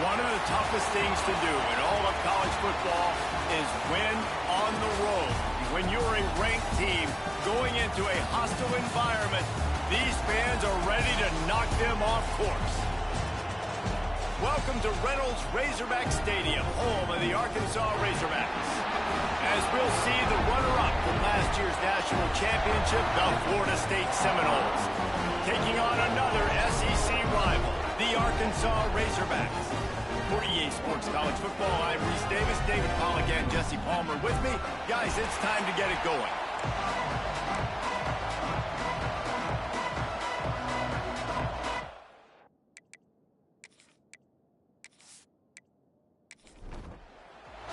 One of the toughest things to do in all of college football is win on the road. When you're a ranked team going into a hostile environment, these fans are ready to knock them off course. Welcome to Reynolds Razorback Stadium, home of the Arkansas Razorbacks. As we'll see the runner-up from last year's national championship, the Florida State Seminoles, taking on another SEC rival, the Arkansas Razorbacks. For EA Sports College Football, I'm Reese Davis, David Pollack, and Jesse Palmer with me. Guys, it's time to get it going.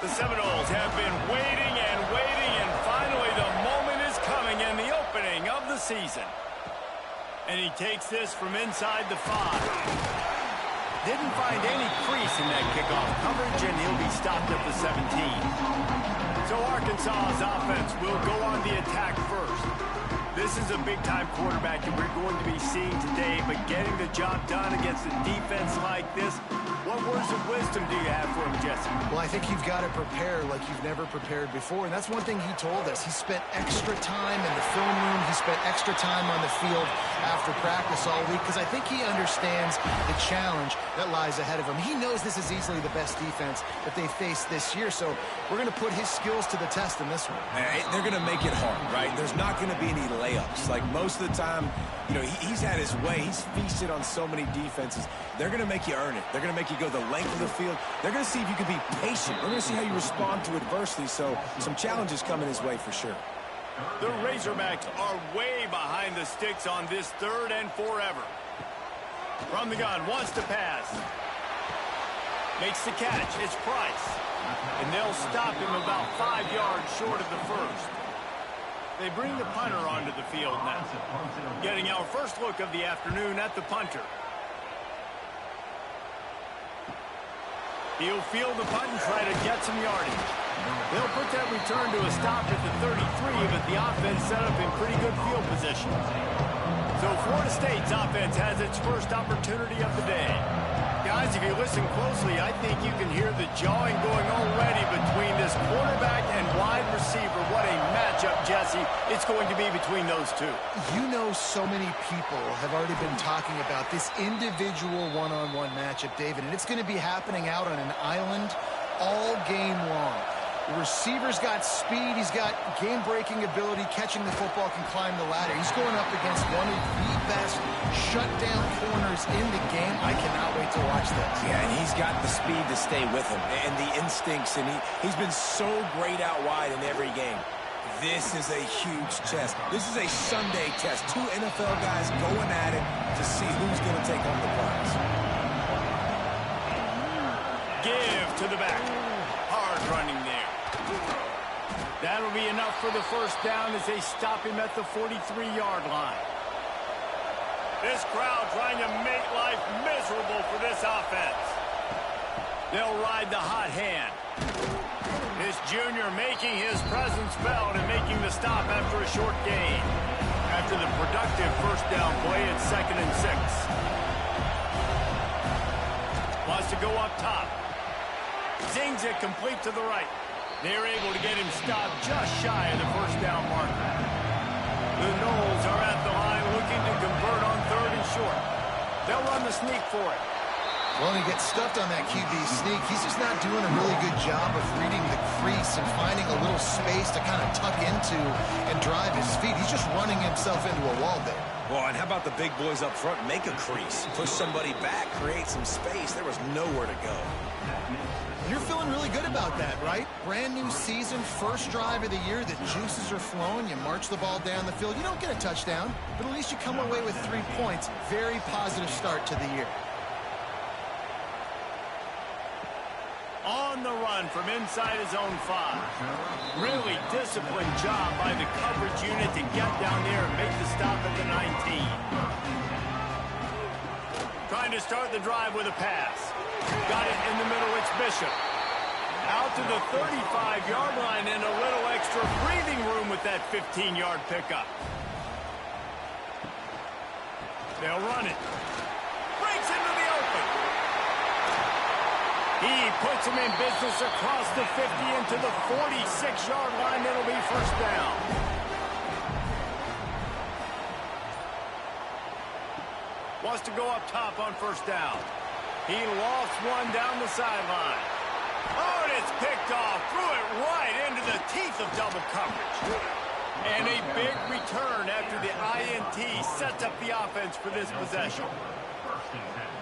The Seminoles have been waiting, and finally the moment is coming in the opening of the season. And he takes this from inside the 5. Didn't find any crease in that kickoff coverage, and he'll be stopped at the 17. So Arkansas's offense will go on the attack first. This is a big-time quarterback that we're going to be seeing today, but getting the job done against a defense like this, what words of wisdom do you have for him, Jesse? Well, I think you've got to prepare like you've never prepared before, and that's one thing he told us. He spent extra time in the film room. He spent extra time on the field after practice all week because I think he understands the challenge that lies ahead of him. He knows this is easily the best defense that they face this year, so we're going to put his skills to the test in this one. They're going to make it hard, right? There's not going to be any layups. Like most of the time, you know, he's had his way. He's feasted on so many defenses. They're going to make you earn it. They're going to make you go the length of the field. They're going to see if you can be patient. They're going to see how you respond to adversity. So some challenges coming his way for sure. The Razorbacks are way behind the sticks on this 3rd and forever. From the gun, wants to pass. Makes the catch. It's Price. And they'll stop him about 5 yards short of the first. They bring the punter onto the field now. Getting our first look of the afternoon at the punter. He'll field the punt and try to get some yardage. They'll put that return to a stop at the 33, but the offense set up in pretty good field position. So Florida State's offense has its first opportunity of the day. Guys, if you listen closely, I think you can hear the jawing going already between this quarterback and wide receiver. What a matchup, Jesse, it's going to be between those two. You know, so many people have already been talking about this individual one-on-one matchup, David, and it's going to be happening out on an island all game long. The receiver's got speed. He's got game-breaking ability. Catching the football, can climb the ladder. He's going up against one of the best shutdown corners in the game. I cannot wait to watch this. Yeah, and he's got the speed to stay with him and the instincts, and he's been so great out wide in every game. This is a huge test. This is a Sunday test. 2 NFL guys going at it to see who's going to take home the prize. Give to the back. Hard running there. That'll be enough for the first down as they stop him at the 43-yard line. This crowd trying to make life miserable for this offense. They'll ride the hot hand. This junior making his presence felt and making the stop after a short gain. After the productive first down play, it's 2nd and 6. Wants to go up top. Zings it complete to the right. They're able to get him stopped just shy of the first down marker. The Noles are at the line looking to convert on 3rd and short. They'll run the sneak for it. Well, he gets stuffed on that QB sneak. He's just not doing a really good job of reading the crease and finding a little space to kind of tuck into and drive his feet. He's just running himself into a wall there. Well, and how about the big boys up front? Make a crease. Push somebody back. Create some space. There was nowhere to go. You're feeling really good about that, right? Brand new season, first drive of the year. The juices are flowing. You march the ball down the field. You don't get a touchdown, but at least you come away with 3 points. Very positive start to the year. On the run from inside his own 5. Really disciplined job by the coverage unit to get down there and make the stop at the 19. Trying to start the drive with a pass. Got it in the middle, it's Bishop. Out to the 35-yard line and a little extra breathing room with that 15-yard pickup. They'll run it. Breaks into the open. He puts him in business across the 50 into the 46-yard line. It'll be first down. Wants to go up top on first down. He lofts one down the sideline. Oh, and it's picked off. Threw it right into the teeth of double coverage. And a big return after the INT sets up the offense for this possession.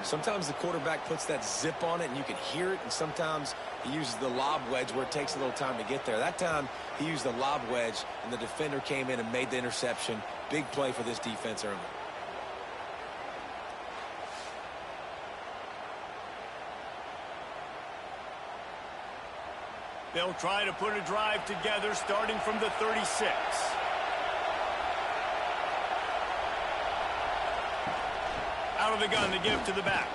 Sometimes the quarterback puts that zip on it and you can hear it, and sometimes he uses the lob wedge where it takes a little time to get there. That time he used the lob wedge and the defender came in and made the interception. Big play for this defense early. They'll try to put a drive together starting from the 36. Out of the gun to give to the back.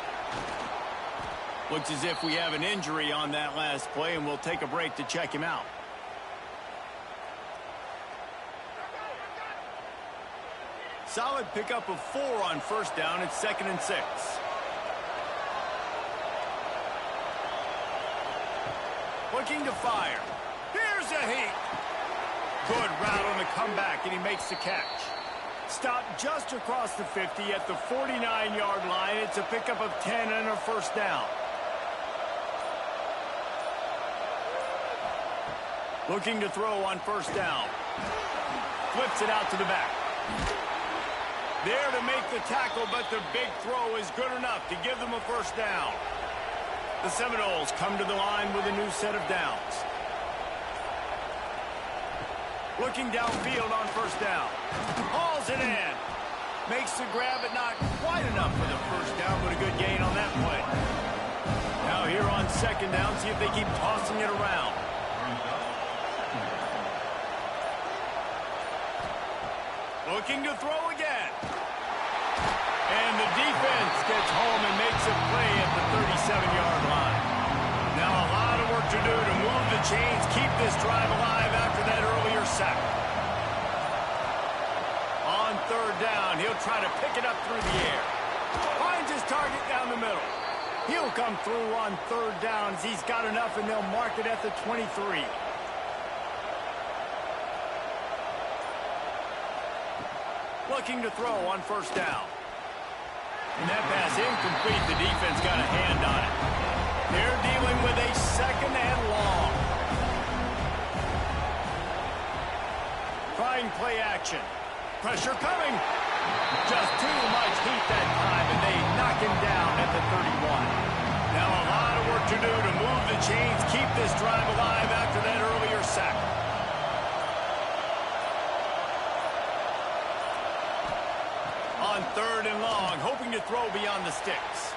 Looks as if we have an injury on that last play, and we'll take a break to check him out. Solid pickup of 4 on first down. It's 2nd and 6. Looking to fire. Here's a heat. Good route on the comeback, and he makes the catch. Stopped just across the 50 at the 49-yard line. It's a pickup of 10 and a first down. Looking to throw on first down. Flips it out to the back. There to make the tackle, but the big throw is good enough to give them a first down. The Seminoles come to the line with a new set of downs. Looking downfield on first down. Hauls it in. Makes the grab, but not quite enough for the first down, but a good gain on that play. Now here on second down, see if they keep tossing it around. Looking to throw again. And the defense gets home and makes a play at the 37-yard line. Now a lot of work to do to move the chains, keep this drive alive after that earlier sack. On third down, he'll try to pick it up through the air. Finds his target down the middle. He'll come through on third down as he's got enough, and they'll mark it at the 23. Looking to throw on first down. And that pass incomplete. The defense got a hand on it. They're dealing with a 2nd and long. Trying play action. Pressure coming. Just too much heat that time, and they knock him down at the 31. Now a lot of work to do to move the chains, keep this drive alive after that earlier sack. On third and long, hoping to throw beyond the sticks.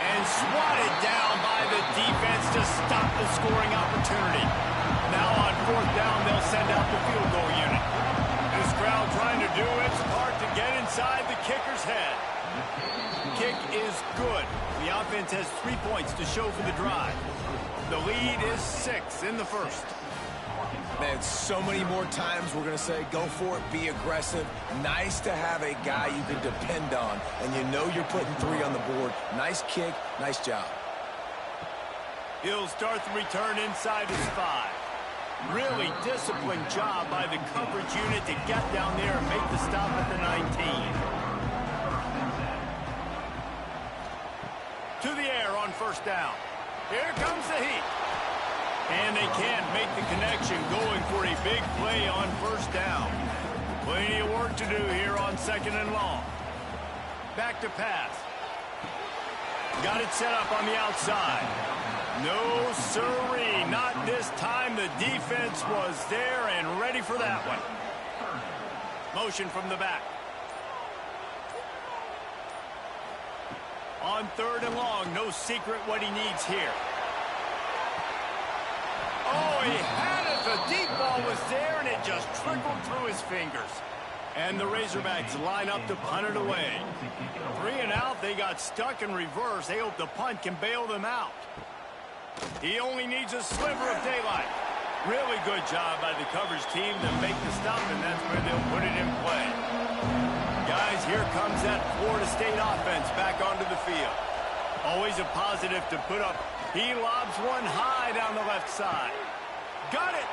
And swatted down by the defense to stop the scoring opportunity. Now on fourth down, they'll send out the field goal unit. This crowd trying to do its part to get inside the kicker's head. Kick is good. The offense has 3 points to show for the drive. The lead is 6 in the first. Man, so many more times we're going to say, go for it, be aggressive. Nice to have a guy you can depend on, and you know you're putting 3 on the board. Nice kick, nice job. He'll start the return inside his 5. Really disciplined job by the coverage unit to get down there and make the stop at the 19. To the air on first down. Here comes the heat. And they can't make the connection, going for a big play on first down. Plenty of work to do here on 2nd and long. Back to pass. Got it set up on the outside. No siree, not this time. The defense was there and ready for that one. Motion from the back. On third and long, no secret what he needs here. Oh, he had it. The deep ball was there, and it just trickled through his fingers. And the Razorbacks line up to punt it away. 3 and out. They got stuck in reverse. They hope the punt can bail them out. He only needs a sliver of daylight. Really good job by the coverage team to make the stop, and that's where they'll put it in play. Guys, here comes that Florida State offense back onto the field. Always a positive to put up. He lobs one high down the left side. Got it!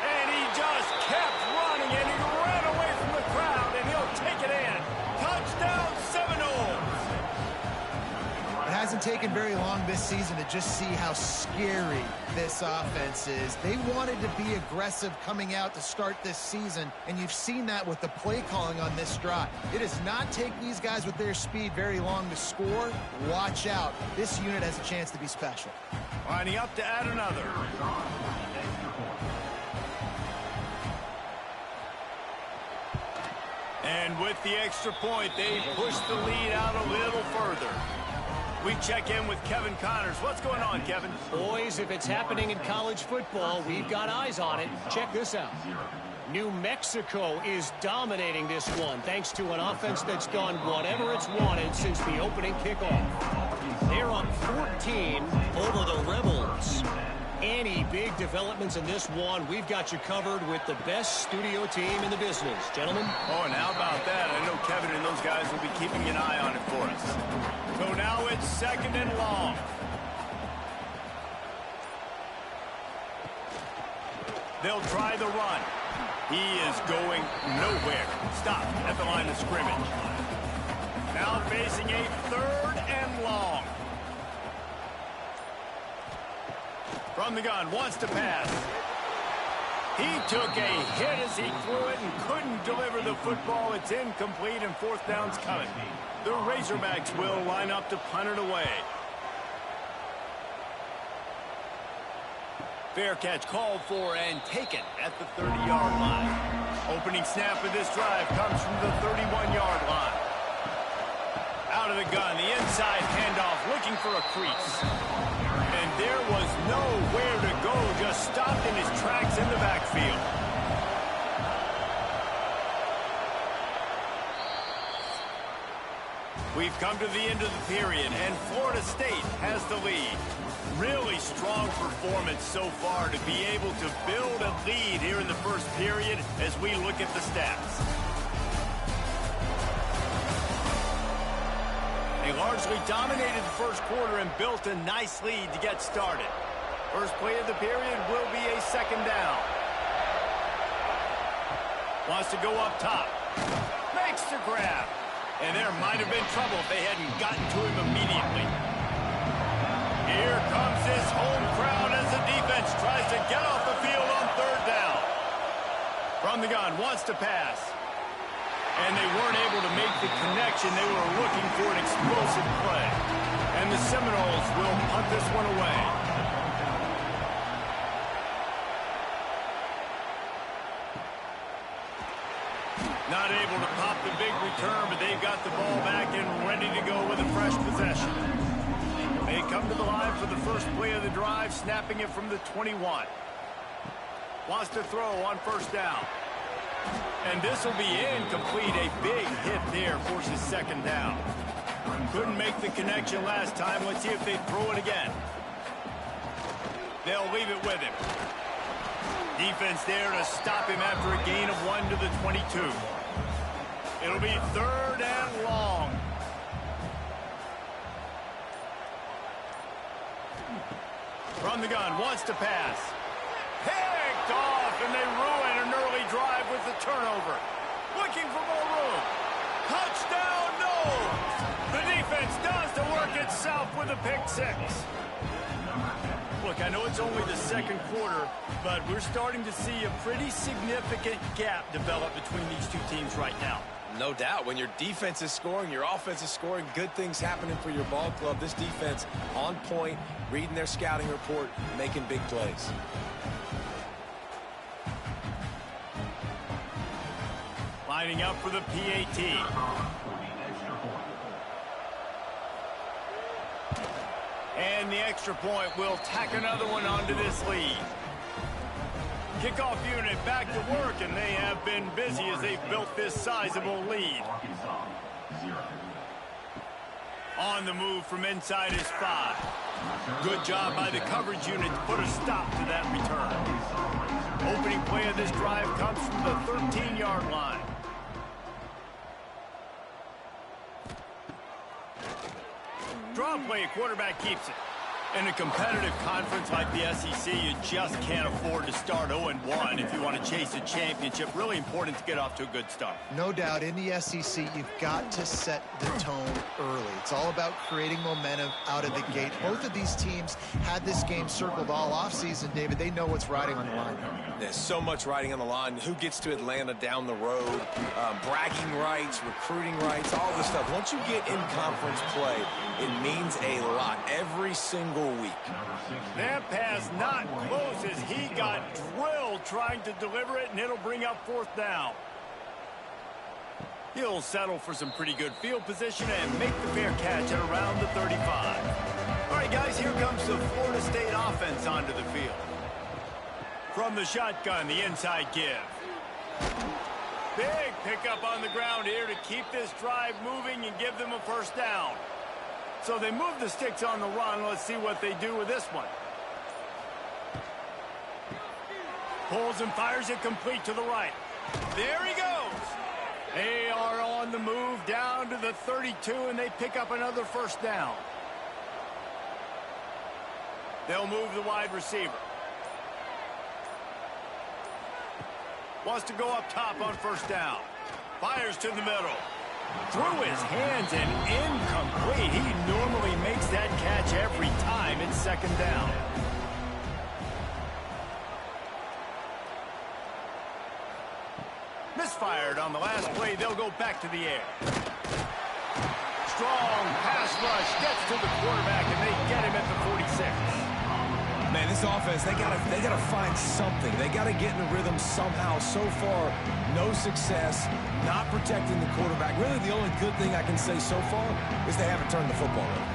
And he just kept running, and he ran away from the crowd, and he'll take it in. Touchdown, Seminoles! It hasn't taken very long this season to just see how scary this offense is. They wanted to be aggressive coming out to start this season, and you've seen that with the play calling on this drive. It does not take these guys with their speed very long to score. Watch out. This unit has a chance to be special. Lining up to add another. And with the extra point, they push the lead out a little further. We check in with Kevin Connors. What's going on, Kevin? Boys, if it's happening in college football, we've got eyes on it. Check this out. New Mexico is dominating this one thanks to an offense that's done whatever it's wanted since the opening kickoff. They're up 14 over the Rebels. Any big developments in this one, we've got you covered with the best studio team in the business. Gentlemen? Oh, and how about that? I know Kevin and those guys will be keeping an eye on it for us. So now it's 2nd and long. They'll try the run. He is going nowhere. Stop at the line of scrimmage. Now facing a 3rd and long. From the gun, wants to pass. He took a hit as he threw it and couldn't deliver the football. It's incomplete and 4th down's coming. The Razorbacks will line up to punt it away. Fair catch called for and taken at the 30-yard line. Opening snap of this drive comes from the 31-yard line. Out of the gun, the inside handoff, looking for a crease. And there was nowhere to go, just stopped in his tracks in the backfield. We've come to the end of the period, and Florida State has the lead. Really strong performance so far to be able to build a lead here in the first period as we look at the stats. They largely dominated the first quarter and built a nice lead to get started. First play of the period will be a 2nd down. Wants to go up top. Makes the grab. And there might have been trouble if they hadn't gotten to him immediately. Here comes this home crowd as the defense tries to get off the field on 3rd down. From the gun, wants to pass. And they weren't able to make the connection. They were looking for an explosive play. And the Seminoles will punt this one away. Not able to pop the big return, but they've got the ball back and ready to go with a fresh possession. They come to the line for the first play of the drive, snapping it from the 21. Wants to throw on 1st down. And this will be incomplete. A big hit there forces 2nd down. Couldn't make the connection last time. Let's see if they throw it again. They'll leave it with him. Defense there to stop him after a gain of 1 to the 22. It'll be 3rd and long. From the gun, wants to pass. Picked off, and they ruin an early drive with the turnover. Looking for more room. Touchdown, no! The defense does the work itself with a pick 6. Look, I know it's only the 2nd quarter, but we're starting to see a pretty significant gap develop between these two teams right now. No doubt. When your defense is scoring, your offense is scoring, good things happening for your ball club. This defense on point, reading their scouting report, making big plays. Lining up for the PAT. And the extra point will tack another one onto this lead. Kickoff unit back to work, and they have been busy as they've built this sizable lead. On the move from inside his 5. Good job by the coverage unit to put a stop to that return. Opening play of this drive comes from the 13-yard line. draw play, a quarterback keeps it. In a competitive conference like the SEC, you just can't afford to start 0-1 if you want to chase a championship. Really important to get off to a good start. No doubt, in the SEC, you've got to set the tone early. It's all about creating momentum out of the gate. Both of these teams had this game circled all offseason, David. They know what's riding on the line. There's so much riding on the line. Who gets to Atlanta down the road? Bragging rights, recruiting rights, all this stuff. Once you get in conference play, it means a lot every single week. That pass not close as he got drilled trying to deliver it, and it'll bring up 4th down. He'll settle for some pretty good field position and make the fair catch at around the 35. All right, guys, here comes the Florida State offense onto the field. From the shotgun, the inside give. Big pickup on the ground here to keep this drive moving and give them a 1st down. So they move the sticks on the run. Let's see what they do with this one. Pulls and fires it complete to the right. There he goes. They are on the move down to the 32, and they pick up another 1st down. They'll move the wide receiver. Wants to go up top on 1st down. Fires to the middle. Through his hands and incomplete. He normally makes that catch every time. It's 2nd down. Misfired on the last play. They'll go back to the air. Strong pass rush. Gets to the quarterback, and they get him at the 46. Man, this offense, they gotta find something. They gotta get in the rhythm somehow. So far, no success, not protecting the quarterback. Really, the only good thing I can say so far is they haven't turned the football over.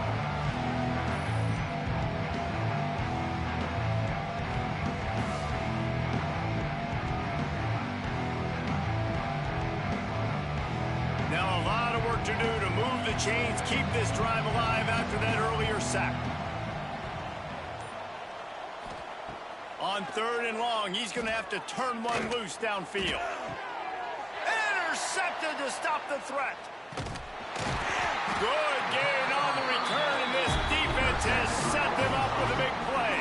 Now a lot of work to do to move the chains, keep this drive alive after that earlier sack. On 3rd and long, he's going to have to turn one loose downfield. Intercepted to stop the threat. Good gain on the return, and this defense has set them up with a big play.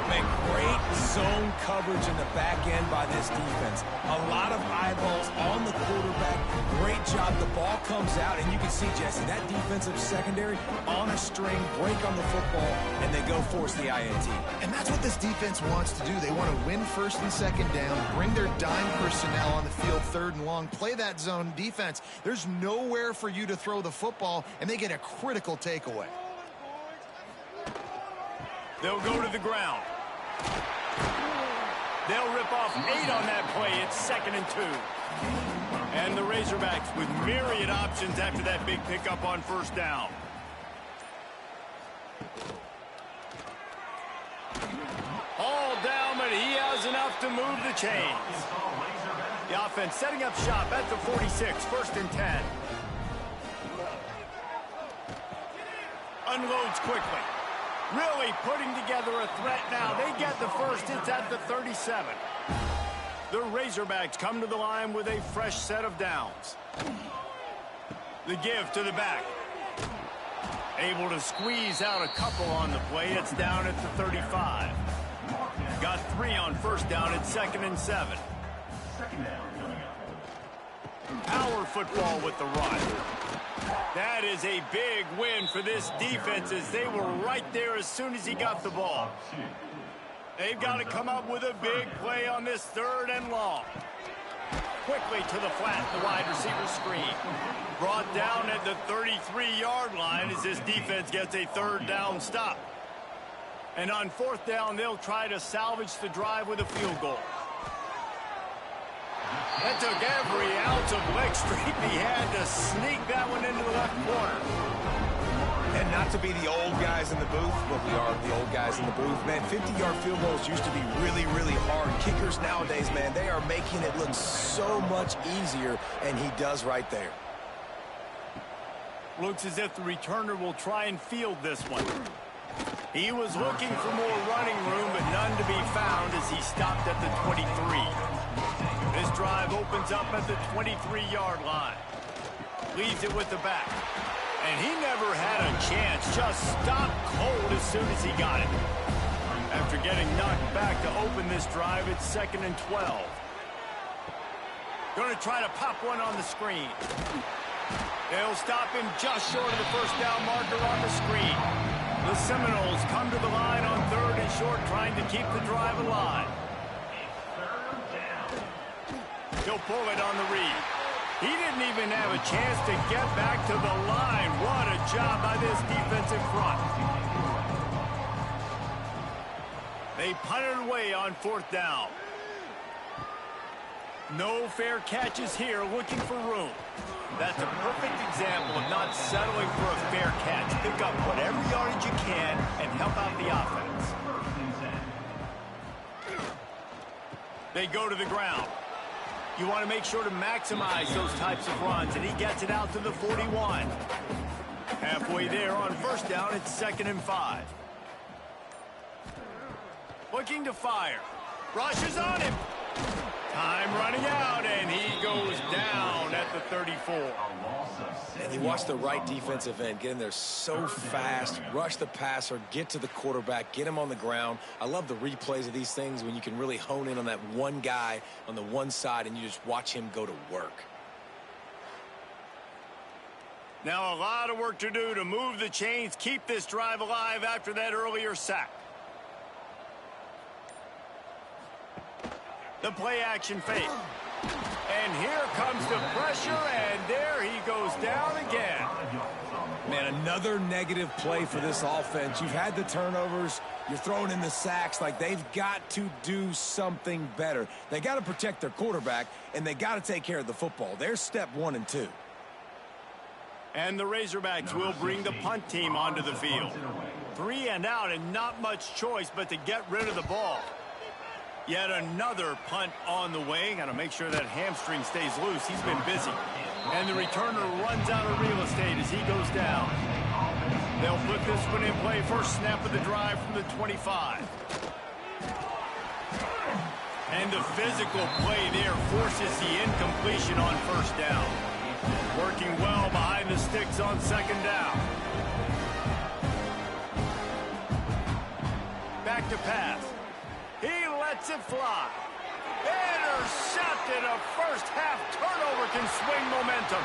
Man, great zone coverage in the back end by this defense. A lot of eyeballs on the quarterback. Great job. The ball comes out, and you can see, Jesse, that defensive secondary on a string, break on the football, and they go force the INT. And that's what this defense wants to do. They want to win 1st and 2nd down, bring their dime personnel on the field 3rd and long, play that zone defense. There's nowhere for you to throw the football, and they get a critical takeaway. They'll go to the ground. They'll rip off 8 on that play. It's 2nd and 2. And the Razorbacks with myriad options after that big pickup on 1st down. All down, but he has enough to move the chains. The offense setting up shop at the 46, 1st and 10. Unloads quickly. Really putting together a threat now. They get the 1st. It's at the 37. The Razorbacks come to the line with a fresh set of downs. The give to the back. Able to squeeze out a couple on the play. It's down at the 35. Got 3 on 1st down. It's 2nd and 7. Power football with the run. That is a big win for this defense as they were right there as soon as he got the ball. They've got to come up with a big play on this 3rd and long. Quickly to the flat, the wide receiver screen. Brought down at the 33-yard line as this defense gets a 3rd down stop. And on 4th down, they'll try to salvage the drive with a field goal. That took every ounce of leg strength he had to sneak that one into the left corner. And not to be the old guys in the booth, but we are the old guys in the booth. Man, 50-yard field goals used to be really, really hard. Kickers nowadays, man, they are making it look so much easier, and he does right there. Looks as if the returner will try and field this one. He was looking for more running room, but none to be found as he stopped at the 23. This drive opens up at the 23-yard line. Leaves it with the back. And he never had a chance. Just stopped cold as soon as he got it. After getting knocked back to open this drive, it's 2nd and 12. Going to try to pop one on the screen. They'll stop him just short of the first down marker on the screen. The Seminoles come to the line on 3rd and short, trying to keep the drive alive. He'll pull it on the read. He didn't even have a chance to get back to the line. What a job by this defensive front. They punt it away on 4th down. No fair catches here, looking for room. That's a perfect example of not settling for a fair catch. Pick up whatever yardage you can and help out the offense. They go to the ground. You want to make sure to maximize those types of runs, and he gets it out to the 41. Halfway there on 1st down, it's 2nd and 5. Looking to fire. Rushes on him. Time running out, and he goes down at the 34. And he watched the right defensive end get in there so fast, rush the passer, get to the quarterback, get him on the ground. I love the replays of these things when you can really hone in on that one guy on the one side and you just watch him go to work. Now a lot of work to do to move the chains, keep this drive alive after that earlier sack. The play action fake. And here comes the pressure, and there he goes down again. Man, another negative play for this offense. You've had the turnovers. You're throwing in the sacks. Like, they've got to do something better. They got to protect their quarterback, and they got to take care of the football. There's step 1 and 2. And the Razorbacks will bring the punt team onto the field. 3 and out, and not much choice but to get rid of the ball. Yet another punt on the way. Got to make sure that hamstring stays loose. He's been busy. And the returner runs out of real estate as he goes down. They'll put this one in play. First snap of the drive from the 25. And the physical play there forces the incompletion on 1st down. Working well behind the sticks on 2nd down. Back to pass. He lets it fly. Intercepted. A first-half turnover can swing momentum.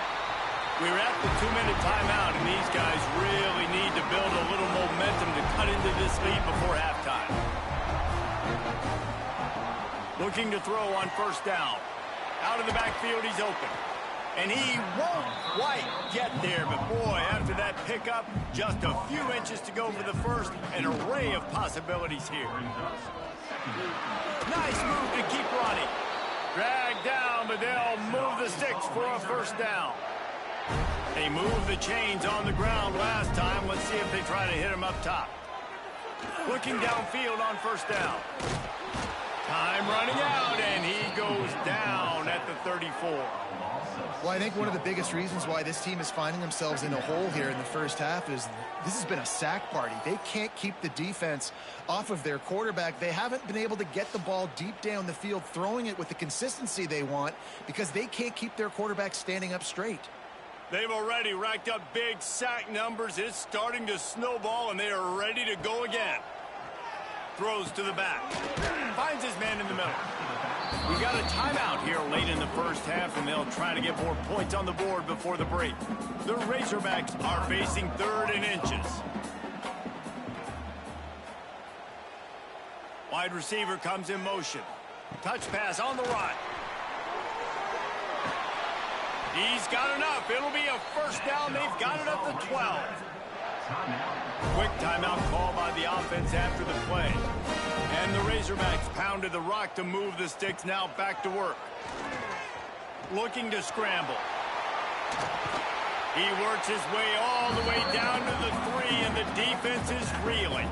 We're at the 2-minute timeout, and these guys really need to build a little momentum to cut into this lead before halftime. Looking to throw on 1st down. Out of the backfield, he's open. And he won't quite get there, but boy, after that pickup, just a few inches to go for the first. An array of possibilities here. Nice move to keep running. Dragged down, but they'll move the sticks for a 1st down. They moved the chains on the ground last time. Let's see if they try to hit him up top. Looking downfield on 1st down. Time running out, and he goes down at the 34. Well, I think one of the biggest reasons why this team is finding themselves in a hole here in the 1st half is this has been a sack party. They can't keep the defense off of their quarterback. They haven't been able to get the ball deep down the field, throwing it with the consistency they want because they can't keep their quarterback standing up straight. They've already racked up big sack numbers. It's starting to snowball, and they are ready to go again. Throws to the back. Finds his man in the middle. We've got a timeout here late in the 1st half, and they'll try to get more points on the board before the break. The Razorbacks are facing 3rd and inches. Wide receiver comes in motion. Touch pass on the right. He's got enough. It'll be a 1st down. They've got it at the 12. Quick timeout call by the offense after the play. And the Razorbacks pounded the rock to move the sticks. Now back to work. Looking to scramble. He works his way all the way down to the 3, and the defense is reeling.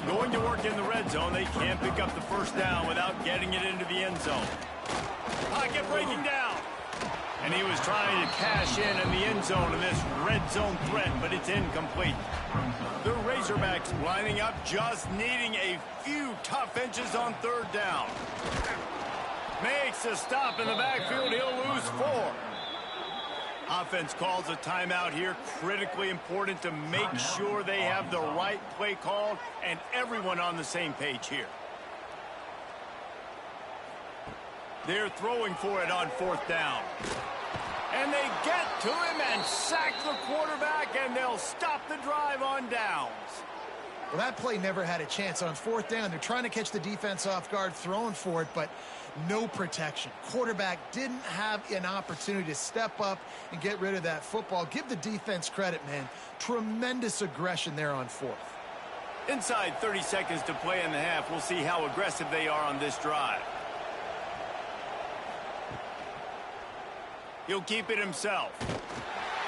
Going to work in the red zone. They can't pick up the 1st down without getting it into the end zone. Pocket breaking down. And he was trying to cash in the end zone in this red zone threat, but it's incomplete. The Razorbacks lining up, just needing a few tough inches on 3rd down. Makes a stop in the backfield. He'll lose 4. Offense calls a timeout here. Critically important to make sure they have the right play called and everyone on the same page here. They're throwing for it on 4th down. And they get to him and sack the quarterback, and they'll stop the drive on downs. Well, that play never had a chance. On 4th down, they're trying to catch the defense off guard, throwing for it, but no protection. Quarterback didn't have an opportunity to step up and get rid of that football. Give the defense credit, man. Tremendous aggression there on 4th. Inside 30 seconds to play in the half. We'll see how aggressive they are on this drive. He'll keep it himself.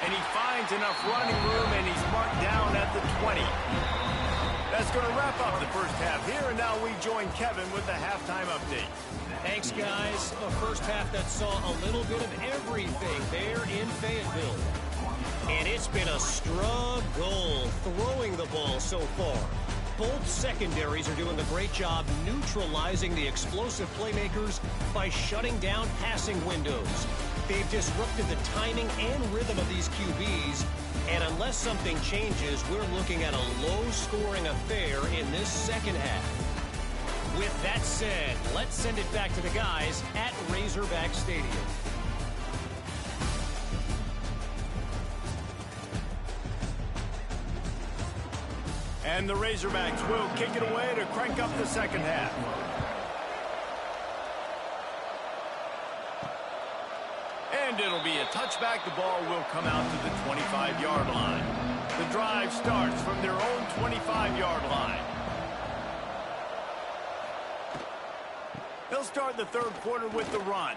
And he finds enough running room, and he's marked down at the 20. That's going to wrap up the first half here, and now we join Kevin with the halftime update. Thanks, guys. A first half that saw a little bit of everything there in Fayetteville. And it's been a struggle throwing the ball so far. Both secondaries are doing a great job neutralizing the explosive playmakers by shutting down passing windows. They've disrupted the timing and rhythm of these QBs, and unless something changes, we're looking at a low-scoring affair in this second half. With that said, let's send it back to the guys at Razorback Stadium. And the Razorbacks will kick it away to crank up the second half. And it'll be a touchback. The ball will come out to the 25-yard line. The drive starts from their own 25-yard line. They'll start the third quarter with the run.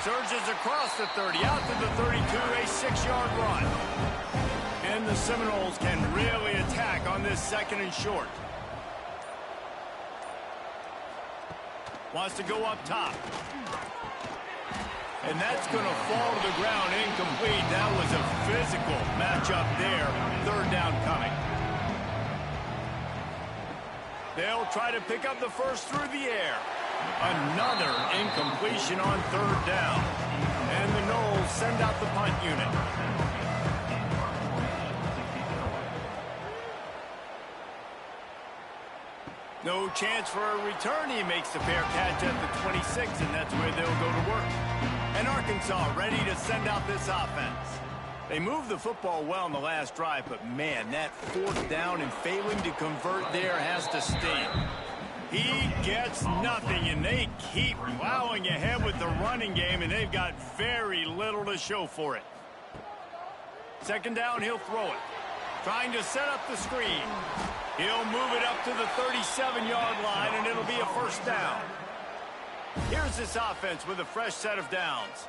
Surges across the 30, out to the 32, a 6-yard run. And the Seminoles can really attack on this second and short. Wants to go up top. And that's going to fall to the ground incomplete. That was a physical matchup there. Third down coming. They'll try to pick up the first through the air. Another incompletion on third down. And the Noles send out the punt unit. No chance for a return. He makes the fair catch at the 26, and that's where they'll go to work. And Arkansas ready to send out this offense. They moved the football well in the last drive, but man, that 4th down and failing to convert there has to sting. He gets nothing, and they keep plowing ahead with the running game, and they've got very little to show for it. Second down, he'll throw it. Trying to set up the screen. He'll move it up to the 37-yard line, and it'll be a first down. Here's this offense with a fresh set of downs.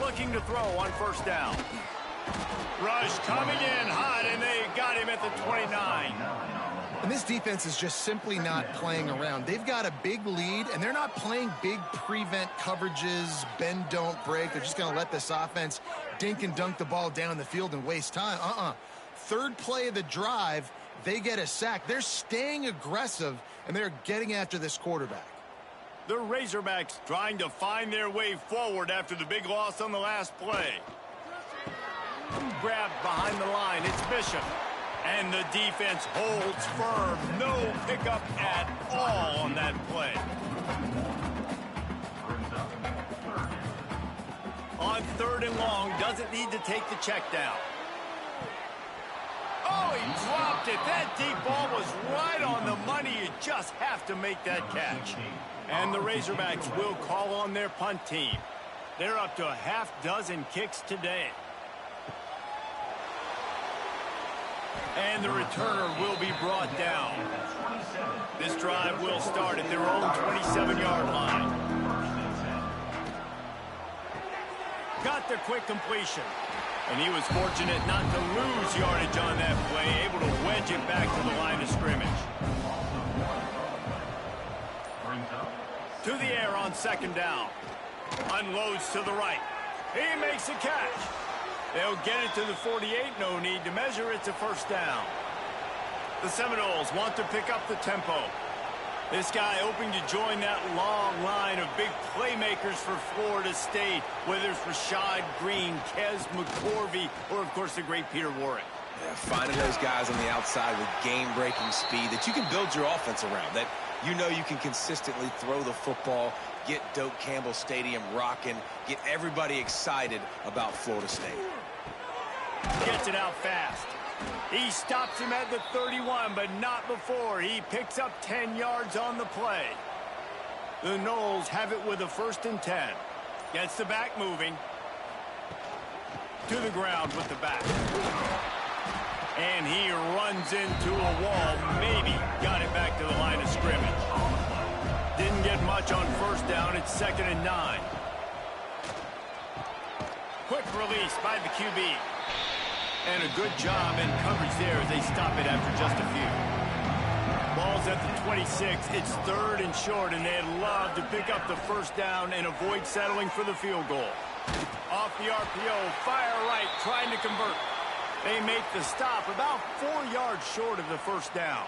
Looking to throw on first down. Rush coming in hot, and they got him at the 29. And this defense is just simply not playing around. They've got a big lead, and they're not playing big prevent coverages, bend, don't break. They're just going to let this offense dink and dunk the ball down the field and waste time. Third play of the drive, they get a sack. They're staying aggressive, and they're getting after this quarterback. The Razorbacks trying to find their way forward after the big loss on the last play. Grabbed behind the line. It's Bishop. And the defense holds firm. No pickup at all on that play. On third and long, doesn't need to take the check down. Oh, he dropped it. That deep ball was right on the money. You just have to make that catch. And the Razorbacks will call on their punt team. They're up to a half dozen kicks today. And the returner will be brought down. This drive will start at their own 27-yard line. Got the quick completion. And he was fortunate not to lose yardage on that play, able to wedge it back to the line of scrimmage. To the air on second down. Unloads to the right. He makes a catch. They'll get it to the 48. No need to measure. It's a first down. The Seminoles want to pick up the tempo. This guy hoping to join that long line of big playmakers for Florida State, whether it's Rashad Green, Kez McCorvey, or, of course, the great Peter Warrick. Yeah, finding those guys on the outside with game-breaking speed that you can build your offense around, that you know you can consistently throw the football, get Doak Campbell Stadium rocking, get everybody excited about Florida State. Gets it out fast. He stops him at the 31, but not before. He picks up 10 yards on the play. The Noles have it with a 1st and 10. Gets the back moving. To the ground with the back. And he runs into a wall. Maybe got it back to the line of scrimmage. Didn't get much on 1st down. It's 2nd and 9. Quick release by the QB. And a good job in coverage there as they stop it after just a few. Ball's at the 26. It's 3rd and short, and they'd love to pick up the 1st down and avoid settling for the field goal. Off the RPO, fire right, trying to convert. They make the stop about 4 yards short of the 1st down.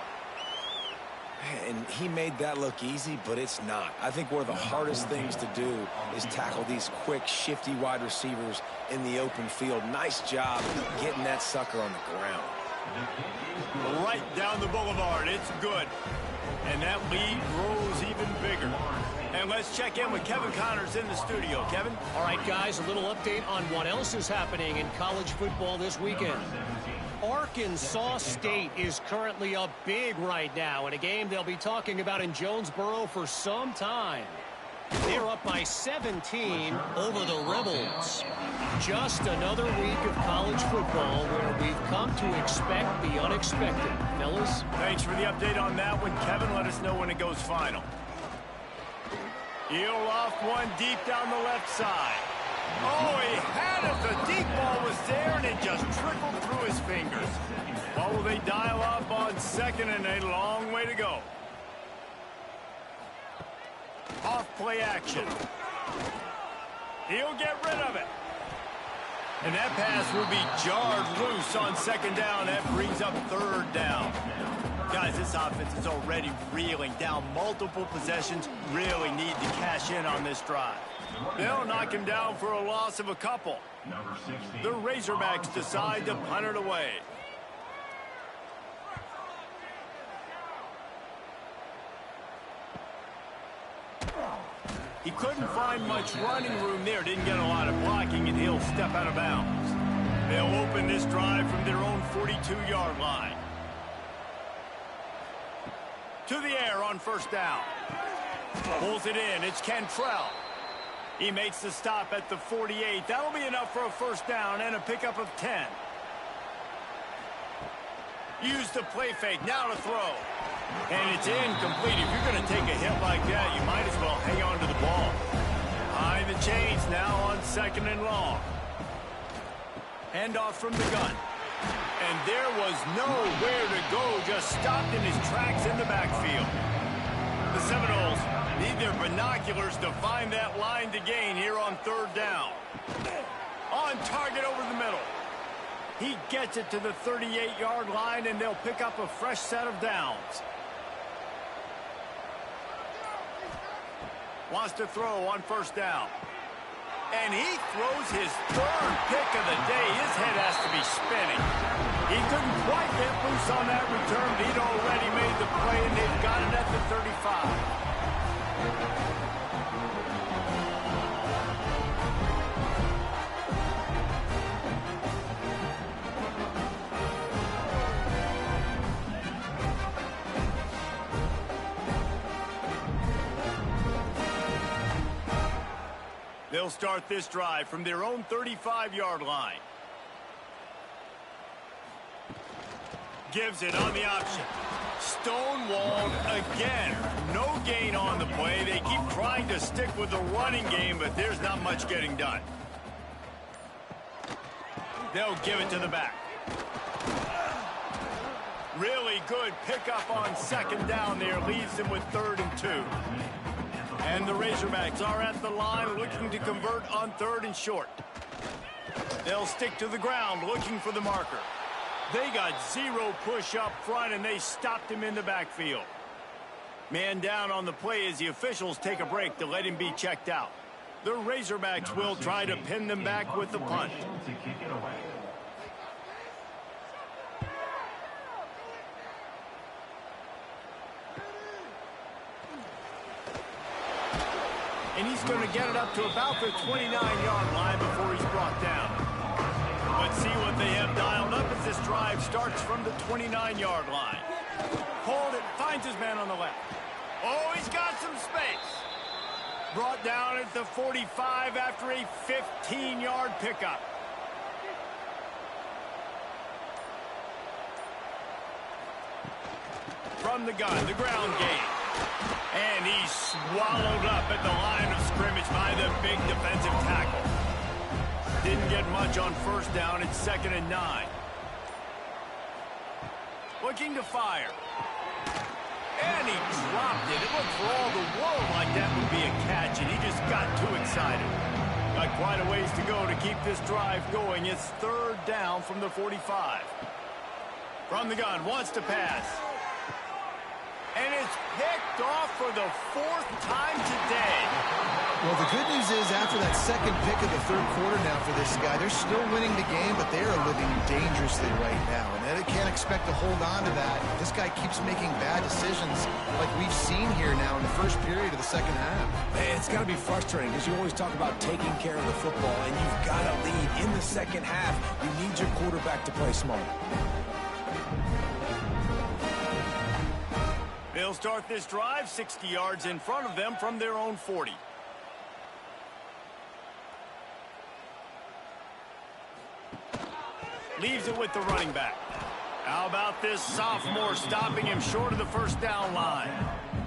And he made that look easy, but it's not. I think one of the hardest things to do is tackle these quick, shifty wide receivers in the open field. Nice job getting that sucker on the ground. Right down the boulevard. It's good. And that lead grows even bigger. And let's check in with Kevin Connors in the studio. Kevin? All right, guys, a little update on what else is happening in college football this weekend. Arkansas State is currently up big right now in a game they'll be talking about in Jonesboro for some time. They're up by 17 over the Rebels. Just another week of college football where we've come to expect the unexpected. Fellas? Thanks for the update on that one, Kevin. Let us know when it goes final. He'll off one deep down the left side. Oh, he had it. The deep ball was there, and it just trickled through his fingers. What will they dial up on 2nd and a long way to go? Off play action. He'll get rid of it. And that pass will be jarred loose on 2nd down. That brings up 3rd down. Guys, this offense is already reeling down multiple possessions. Really need to cash in on this drive. They'll knock him down for a loss of a couple. The Razorbacks decide to punt it away. He couldn't find much running room there. Didn't get a lot of blocking, and he'll step out of bounds. They'll open this drive from their own 42-yard line. To the air on 1st down. Pulls it in. It's Cantrell. He makes the stop at the 48. That'll be enough for a 1st down and a pickup of 10. Use the play fake. Now to throw. And it's incomplete. If you're going to take a hit like that, you might as well hang on to the ball. High the chains now on 2nd and long. Handoff from the gun. And there was nowhere to go. Just stopped in his tracks in the backfield. The Seminoles need their binoculars to find that line to gain here on 3rd down. On target over the middle. He gets it to the 38-yard line, and they'll pick up a fresh set of downs. Wants to throw on 1st down. And he throws his 3rd pick of the day. His head has to be spinning. He couldn't quite get loose on that return, but he'd already made the play, and they've got it at the 35. They'll start this drive from their own 35-yard line. Gives it on the option. Stonewalled again. No gain on the play. They keep trying to stick with the running game, but there's not much getting done. They'll give it to the back. Really good pickup on 2nd down there. Leaves them with 3rd and 2. And the Razorbacks are at the line looking to convert on 3rd and short. They'll stick to the ground looking for the marker. They got 0 push up front, and they stopped him in the backfield. Man down on the play as the officials take a break to let him be checked out. The Razorbacks will try to pin them back with the punt. And he's going to get it up to about the 29-yard line before he's brought down. Let's see what they have dialed up as this drive starts from the 29-yard line. Hold it, finds his man on the left. Oh, he's got some space. Brought down at the 45 after a 15-yard pickup. From the gun, the ground game. And he's swallowed up at the line of scrimmage by the big defensive tackle. Didn't get much on first down. It's 2nd and 9. Looking to fire. And he dropped it. It looked for all the world like that would be a catch, and he just got too excited. Got quite a ways to go to keep this drive going. It's 3rd down from the 45. From the gun, wants to pass. And it's picked off for the 4th time today. Well, the good news is after that second pick of the 3rd quarter now for this guy, they're still winning the game, but they are living dangerously right now. And they can't expect to hold on to that. This guy keeps making bad decisions like we've seen here now in the first period of the second half. Man, it's got to be frustrating because you always talk about taking care of the football, and you've got to lead in the second half. You need your quarterback to play smart. They'll start this drive 60 yards in front of them from their own 40. Leaves it with the running back. How about this sophomore stopping him short of the first down line?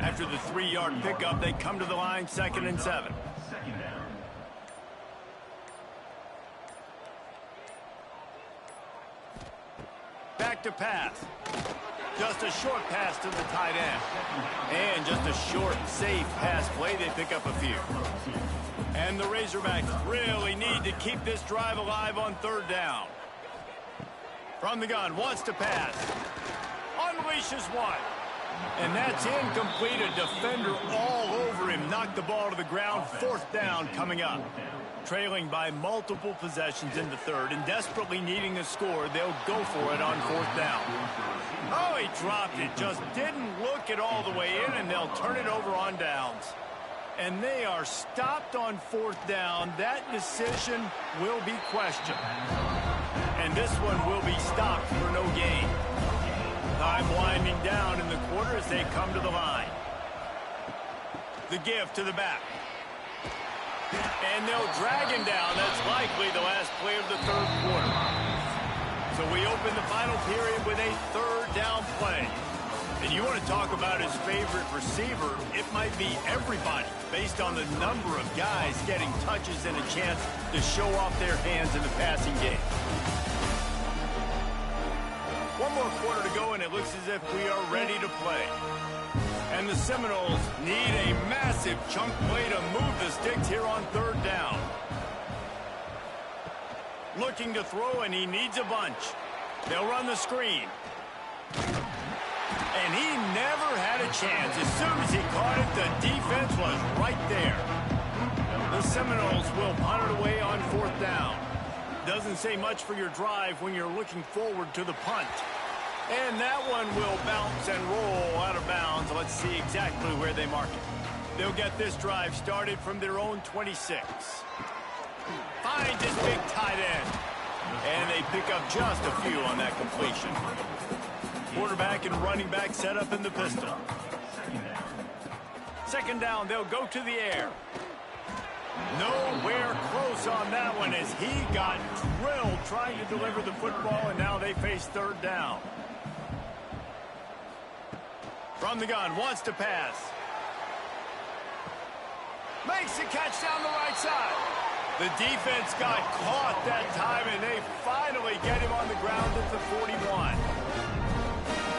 After the 3-yard pickup, they come to the line 2nd and 7. Back to pass. Just a short pass to the tight end. And just a short, safe pass play. They pick up a few. And the Razorbacks really need to keep this drive alive on 3rd down. From the gun, wants to pass. Unleashes one. And that's incomplete. A defender all over him. Knocked the ball to the ground. 4th down coming up. Trailing by multiple possessions in the 3rd and desperately needing a score, they'll go for it on 4th down. Oh, he dropped it. Just didn't look it all the way in, and they'll turn it over on downs. And they are stopped on 4th down. That decision will be questioned. And this one will be stopped for no gain. Time winding down in the quarter as they come to the line. The give to the back. And they'll drag him down. That's likely the last play of the 3rd quarter. So we open the final period with a 3rd down play. And you want to talk about his favorite receiver, it might be everybody based on the number of guys getting touches and a chance to show off their hands in the passing game. One more quarter to go, and it looks as if we are ready to play. And the Seminoles need a massive chunk play to move the sticks here on 3rd down. Looking to throw, and he needs a bunch. They'll run the screen. And he never had a chance. As soon as he caught it, the defense was right there. The Seminoles will punt it away on 4th down. Doesn't say much for your drive when you're looking forward to the punt. And that one will bounce and roll out of bounds. Let's see exactly where they mark it. They'll get this drive started from their own 26. Finds his big tight end. And they pick up just a few on that completion. Quarterback and running back set up in the pistol. 2nd down, they'll go to the air. Nowhere close on that one as he got drilled trying to deliver the football, and now they face 3rd down. From the gun, wants to pass. Makes the catch down the right side. The defense got caught that time, and they finally get him on the ground at the 41.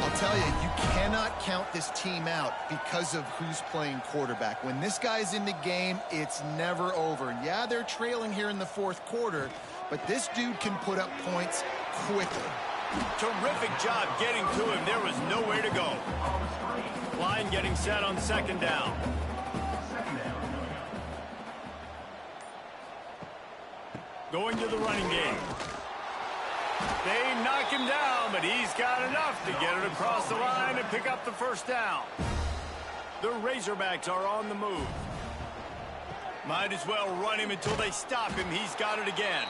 I'll tell you, you cannot count this team out because of who's playing quarterback. When this guy's in the game, it's never over. Yeah, they're trailing here in the 4th quarter, but this dude can put up points quickly. Terrific job getting to him. There was nowhere to go. Line getting set on second down. Going to the running game. They knock him down, but he's got enough to get it across the line and pick up the first down. The Razorbacks are on the move. Might as well run him until they stop him. He's got it again.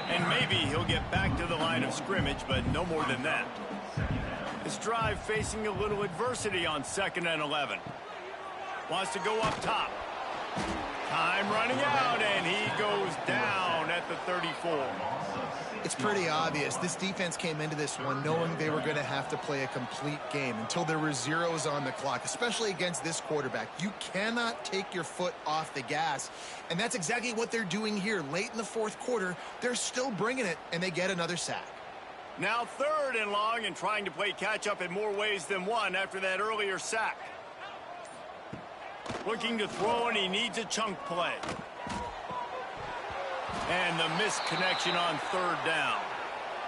And maybe he'll get back to the line of scrimmage, but no more than that. This drive facing a little adversity on 2nd and 11. Wants to go up top. Time running out, and he goes down at the 34. It's pretty obvious. This defense came into this one knowing they were going to have to play a complete game until there were zeros on the clock, especially against this quarterback. You cannot take your foot off the gas, and that's exactly what they're doing here. Late in the fourth quarter, they're still bringing it, and they get another sack. Now 3rd and long and trying to play catch-up in more ways than one after that earlier sack. Looking to throw, and he needs a chunk play. And the missed connection on 3rd down.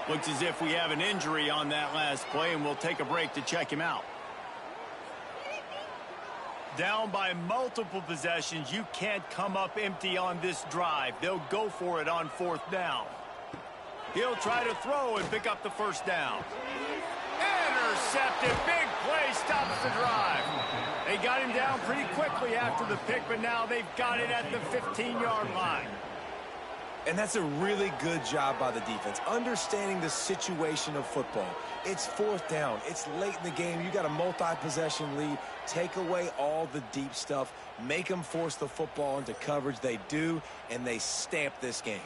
Looks as if we have an injury on that last play, and we'll take a break to check him out. Down by multiple possessions, you can't come up empty on this drive. They'll go for it on 4th down. He'll try to throw and pick up the first down. Intercepted. Big play stops the drive. They got him down pretty quickly after the pick, but now they've got it at the 15-yard line. And that's a really good job by the defense, understanding the situation of football. It's 4th down. It's late in the game. You got a multi-possession lead. Take away all the deep stuff. Make them force the football into coverage. They do, and they stamp this game.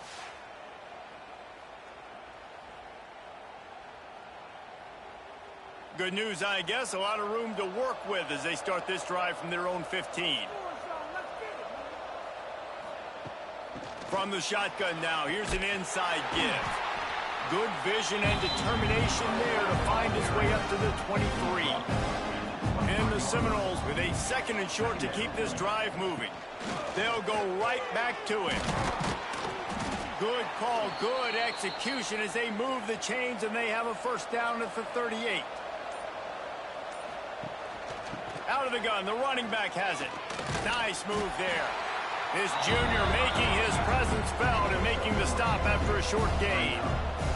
Good news, I guess. A lot of room to work with as they start this drive from their own 15. From the shotgun now, here's an inside give. Good vision and determination there to find his way up to the 23. And the Seminoles with a 2nd and short to keep this drive moving. They'll go right back to it. Good call, good execution as they move the chains, and they have a first down at the 38. Out of the gun, the running back has it. Nice move there. This junior making his presence felt and making the stop after a short gain.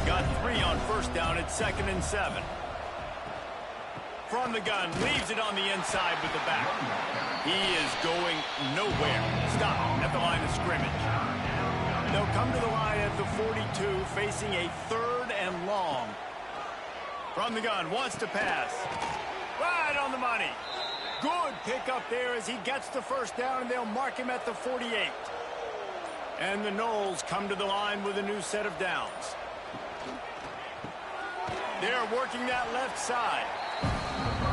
Got 3 on first down at 2nd and 7. From the gun, leaves it on the inside with the back. He is going nowhere. Stop at the line of scrimmage. They'll come to the line at the 42, facing a 3rd and long. From the gun, wants to pass. Right on the money. Good pick up there as he gets the first down, and they'll mark him at the 48. And the Noles come to the line with a new set of downs. They're working that left side.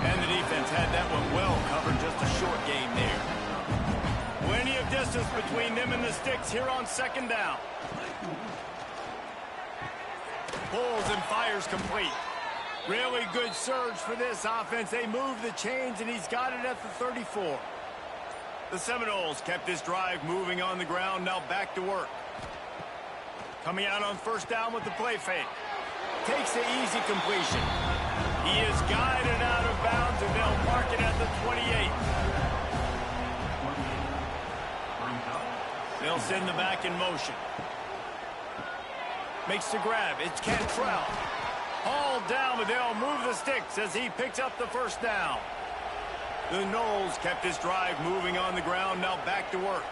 And the defense had that one well covered, just a short gain there. Plenty of distance between them and the sticks here on 2nd down. Pulls and fires complete. Really good surge for this offense. They move the chains, and he's got it at the 34. The Seminoles kept this drive moving on the ground, now back to work. Coming out on first down with the play fake. Takes the easy completion. He is guided out of bounds, and they'll mark it at the 28. They'll send the back in motion. Makes the grab. It's Cantrell. Hauled down, but they'll move the sticks as he picks up the first down. The Noles kept this drive moving on the ground, now back to work.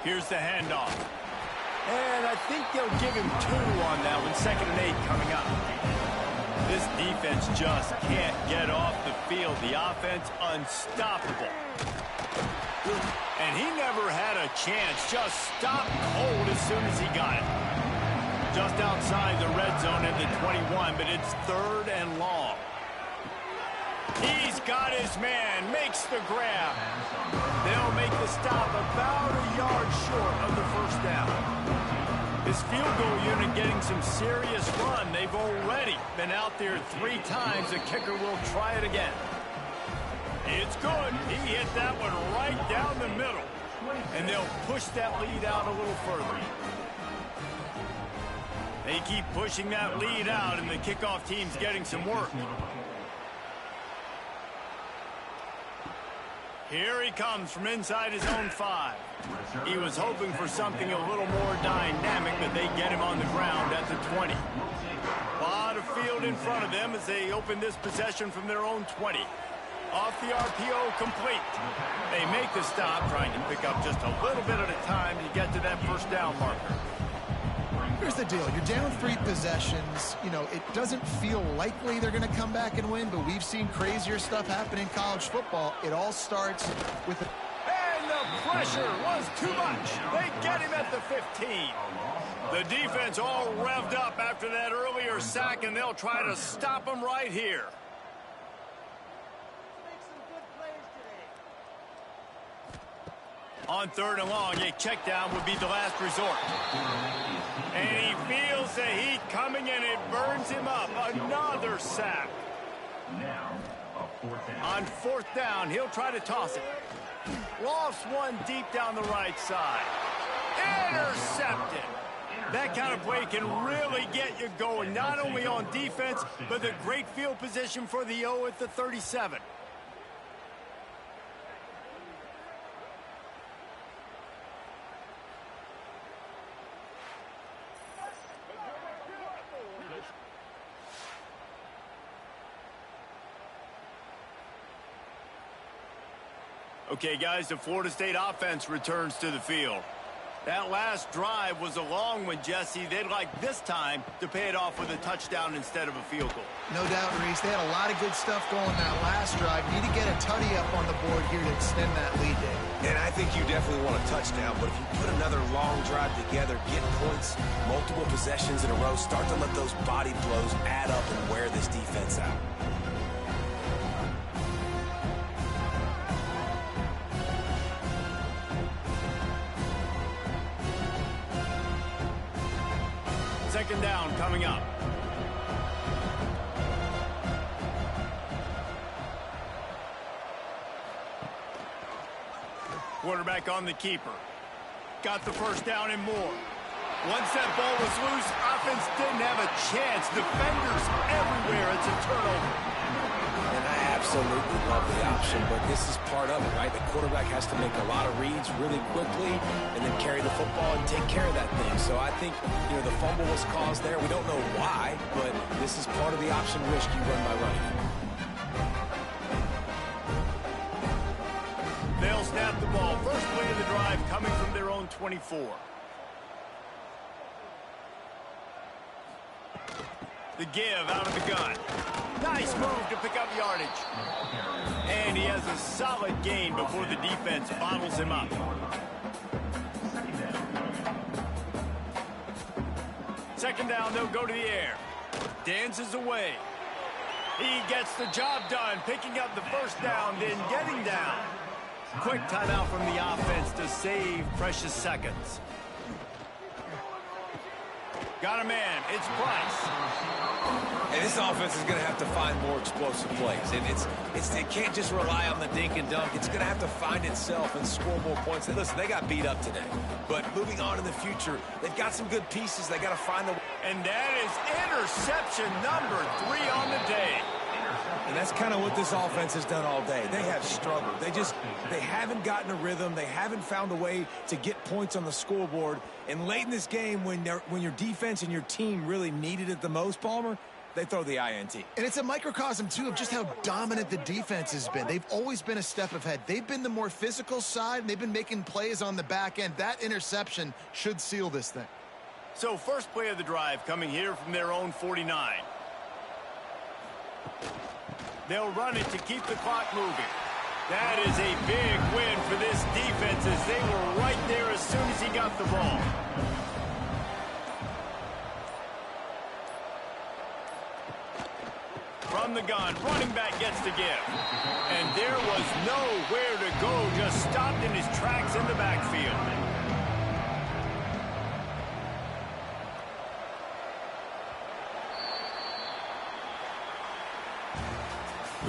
Here's the handoff. And I think they'll give him 2 on that one. 2nd and 8 coming up. This defense just can't get off the field. The offense unstoppable. And he never had a chance. Just stopped cold as soon as he got it. Just outside the red zone at the 21, but it's 3rd and long. He's got his man, makes the grab. They'll make the stop about a yard short of the first down. His field goal unit getting some serious run. They've already been out there 3 times. The kicker will try it again. It's good. He hit that one right down the middle. And they'll push that lead out a little further. They keep pushing that lead out, and the kickoff team's getting some work. Here he comes from inside his own 5. He was hoping for something a little more dynamic, but they get him on the ground at the 20. A lot of field in front of them as they open this possession from their own 20. Off the RPO, complete. They make the stop, trying to pick up just a little bit at a time to get to that first down marker. Here's the deal. You're down 3 possessions. You know, it doesn't feel likely they're going to come back and win, but we've seen crazier stuff happen in college football. It all starts with a... And the pressure was too much. They get him at the 15. The defense all revved up after that earlier sack, and they'll try to stop him right here. On 3rd and long, a check down would be the last resort. And he feels the heat coming, and it burns him up. Another sack. On 4th down, he'll try to toss it. Lofts one deep down the right side. Intercepted. That kind of play can really get you going, not only on defense, but the great field position for the O at the 37. Okay, guys, the Florida State offense returns to the field. That last drive was a long one, Jesse. They'd like this time to pay it off with a touchdown instead of a field goal. No doubt, Reese. They had a lot of good stuff going that last drive. Need to get a tutty up on the board here to extend that lead, Dave. And I think you definitely want a touchdown, but if you put another long drive together, get points, multiple possessions in a row, start to let those body blows add up and wear this defense out. Second down coming up. Quarterback on the keeper. Got the first down and more. Once that ball was loose, offense didn't have a chance. Defenders everywhere. It's a turnover. And I absolutely love the option, but this is part of it, right? The quarterback has to make a lot of reads really quickly and then carry the football and take care of that thing. So I think, you know, the fumble was caused there. We don't know why, but this is part of the option risk you run by running it. They'll snap the ball. First play of the drive coming from their own 24. The give out of the gun. Nice move to pick up yardage. And he has a solid gain before the defense bottles him up. Second down, they'll go to the air. Dances away. He gets the job done, picking up the first down, then getting down. Quick timeout from the offense to save precious seconds. Got a man. It's Price. And this offense is going to have to find more explosive plays. And it can't just rely on the dink and dunk. It's going to have to find itself and score more points. And listen, they got beat up today. But moving on in the future, they've got some good pieces. They got to find the... And that is interception number 3 on the day. And that's kind of what this offense has done all day. They have struggled. They haven't gotten a rhythm. They haven't found a way to get points on the scoreboard. And late in this game, when your defense and your team really needed it the most, Palmer, they throw the INT. And it's a microcosm, too, of just how dominant the defense has been. They've always been a step ahead. They've been the more physical side, and they've been making plays on the back end. That interception should seal this thing. So first play of the drive coming here from their own 49. They'll run it to keep the clock moving. That is a big win for this defense as they were right there as soon as he got the ball. From the gun, running back gets the give. And there was nowhere to go, just stopped in his tracks in the backfield.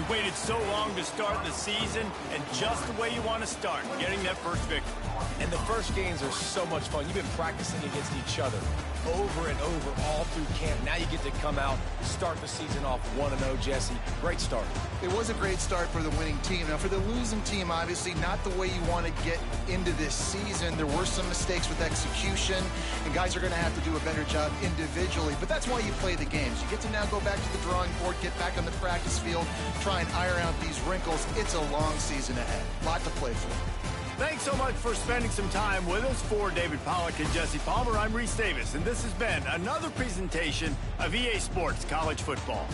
waited so long to start the season, and just the way you want to start, getting that first victory. And the first games are so much fun. You've been practicing against each other over and over all through camp. Now you get to come out, start the season off 1-0, Jesse. Great start. It was a great start for the winning team. Now, for the losing team, obviously not the way you want to get into this season. There were some mistakes with execution, and guys are going to have to do a better job individually. But that's why you play the games. You get to now go back to the drawing board, get back on the practice field, try and iron out these wrinkles. It's a long season ahead. A lot to play for. Thanks so much for spending some time with us. For David Pollack and Jesse Palmer, I'm Reese Davis, and this has been another presentation of EA Sports College Football.